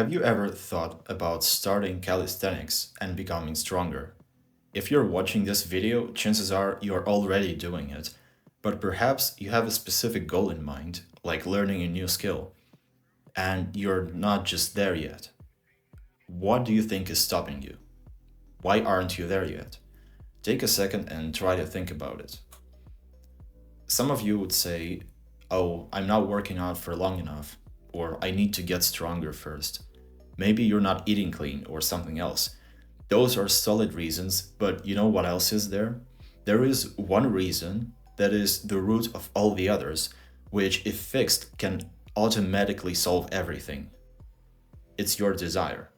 Have you ever thought about starting calisthenics and becoming stronger? If you're watching this video, chances are you're already doing it, but perhaps you have a specific goal in mind, like learning a new skill, and you're not just there yet. What do you think is stopping you? Why aren't you there yet? Take a second and try to think about it. Some of you would say, "Oh, I'm not working out for long enough," or "I need to get stronger first." Maybe you're not eating clean or something else. Those are solid reasons, but you know what else is there? There is one reason that is the root of all the others, which, if fixed, can automatically solve everything. It's your desire.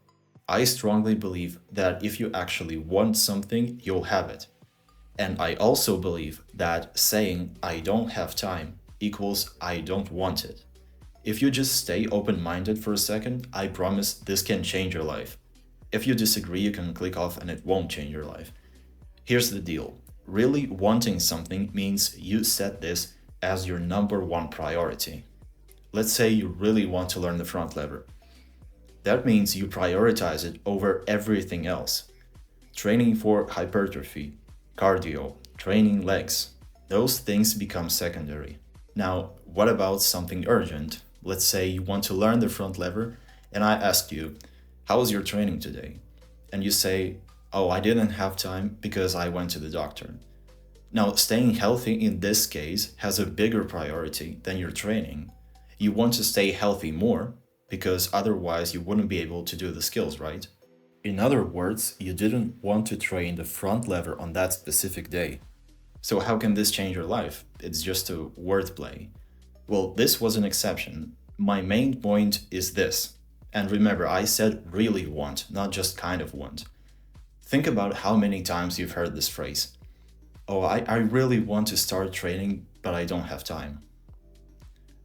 I strongly believe that if you actually want something, you'll have it. And I also believe that saying "I don't have time" equals "I don't want it." If you just stay open minded for a second, I promise this can change your life. If you disagree, you can click off and it won't change your life. Here's the deal: really wanting something means you set this as your number one priority. Let's say you really want to learn the front lever. That means you prioritize it over everything else. Training for hypertrophy, cardio, training legs, those things become secondary. Now, what about something urgent? Let's say you want to learn the front lever, and I ask you, "How was your training today?" And you say, "Oh, I didn't have time because I went to the doctor." Now, staying healthy in this case has a bigger priority than your training. You want to stay healthy more because otherwise you wouldn't be able to do the skills, right? In other words, you didn't want to train the front lever on that specific day. So how can this change your life? It's just a wordplay. Well, this was an exception. My main point is this. And remember, I said really want, not just kind of want. Think about how many times you've heard this phrase. "Oh, I really want to start training, but I don't have time."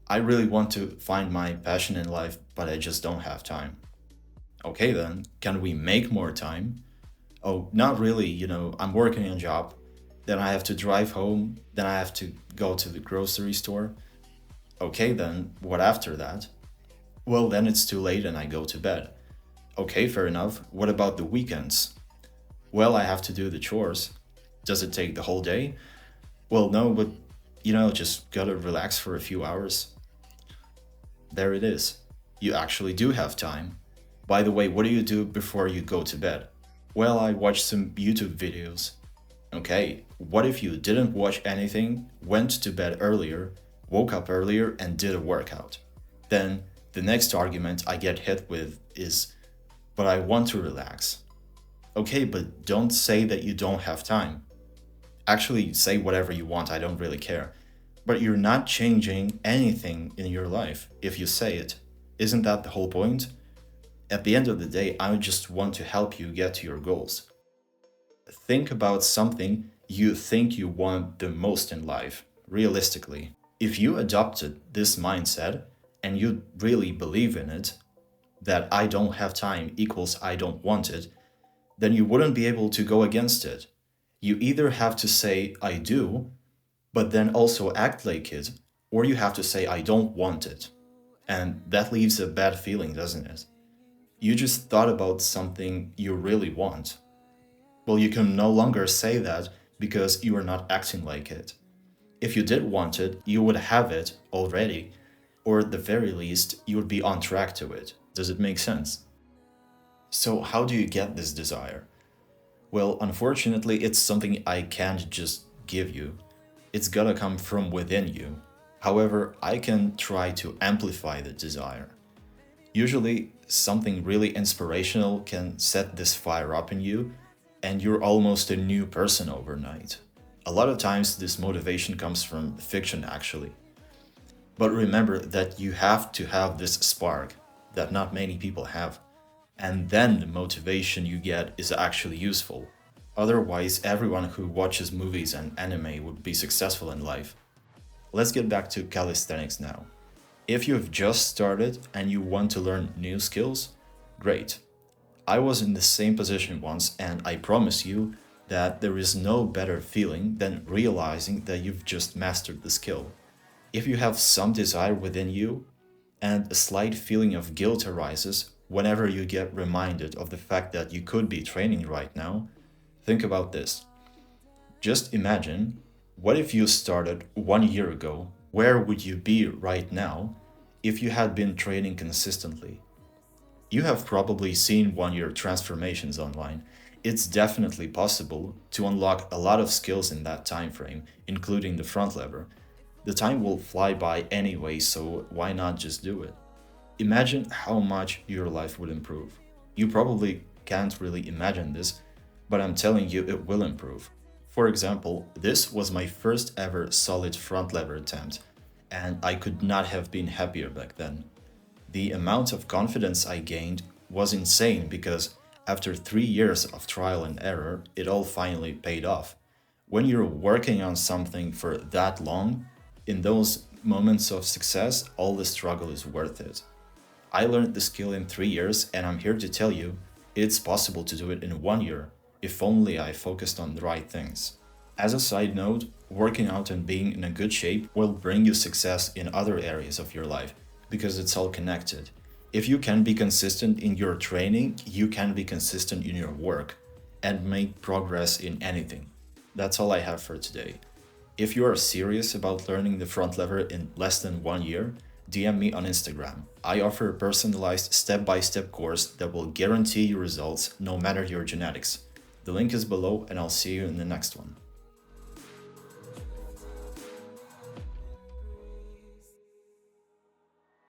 "I really want to find my passion in life, but I just don't have time." Okay then, can we make more time? "Oh, not really, I'm working a job. Then I have to drive home, then I have to go to the grocery store." Okay then, what after that? "Well, then it's too late and I go to bed." Okay, fair enough. What about the weekends? "Well, I have to do the chores." Does it take the whole day? "Well, no, but just gotta relax for a few hours." There it is. You actually do have time. By the way, what do you do before you go to bed? "Well, I watch some YouTube videos." Okay, what if you didn't watch anything, went to bed earlier, woke up earlier, and did a workout? Then the next argument I get hit with is, "But I want to relax." Okay, but don't say that you don't have time. Actually, say whatever you want, I don't really care. But you're not changing anything in your life if you say it. Isn't that the whole point? At the end of the day, I just want to help you get to your goals. Think about something you think you want the most in life, realistically. If you adopted this mindset and you really believe in it, that "I don't have time" equals "I don't want it," then you wouldn't be able to go against it. You either have to say "I do," but then also act like it, or you have to say "I don't want it." And that leaves a bad feeling, doesn't it? You just thought about something you really want. Well, you can no longer say that because you are not acting like it. If you did want it, you would have it already, or at the very least, you would be on track to it. Does it make sense? So, how do you get this desire? Well, unfortunately, it's something I can't just give you. It's gotta come from within you. However, I can try to amplify the desire. Usually, something really inspirational can set this fire up in you, and you're almost a new person overnight. A lot of times, this motivation comes from fiction, actually. But remember that you have to have this spark that not many people have. And then the motivation you get is actually useful. Otherwise, everyone who watches movies and anime would be successful in life. Let's get back to calisthenics now. If you've just started and you want to learn new skills, great. I was in the same position once, and I promise you that there is no better feeling than realizing that you've just mastered the skill. If you have some desire within you and a slight feeling of guilt arises, whenever you get reminded of the fact that you could be training right now, think about this. Just imagine, what if you started 1 year ago? Where would you be right now if you had been training consistently? You have probably seen 1 year transformations online. It's definitely possible to unlock a lot of skills in that time frame, including the front lever. The time will fly by anyway, so why not just do it? Imagine how much your life would improve. You probably can't really imagine this, but I'm telling you it will improve. For example, this was my first ever solid front lever attempt, and I could not have been happier back then. The amount of confidence I gained was insane because after 3 years of trial and error, it all finally paid off. When you're working on something for that long, in those moments of success, all the struggle is worth it. I learned the skill in 3 years, and I'm here to tell you it's possible to do it in 1 year if only I focused on the right things. As a side note, working out and being in a good shape will bring you success in other areas of your life because it's all connected. If you can be consistent in your training, you can be consistent in your work and make progress in anything. That's all I have for today. If you are serious about learning the front lever in less than 1 year, DM me on Instagram. I offer a personalized step-by-step course that will guarantee you results no matter your genetics. The link is below, and I'll see you in the next one.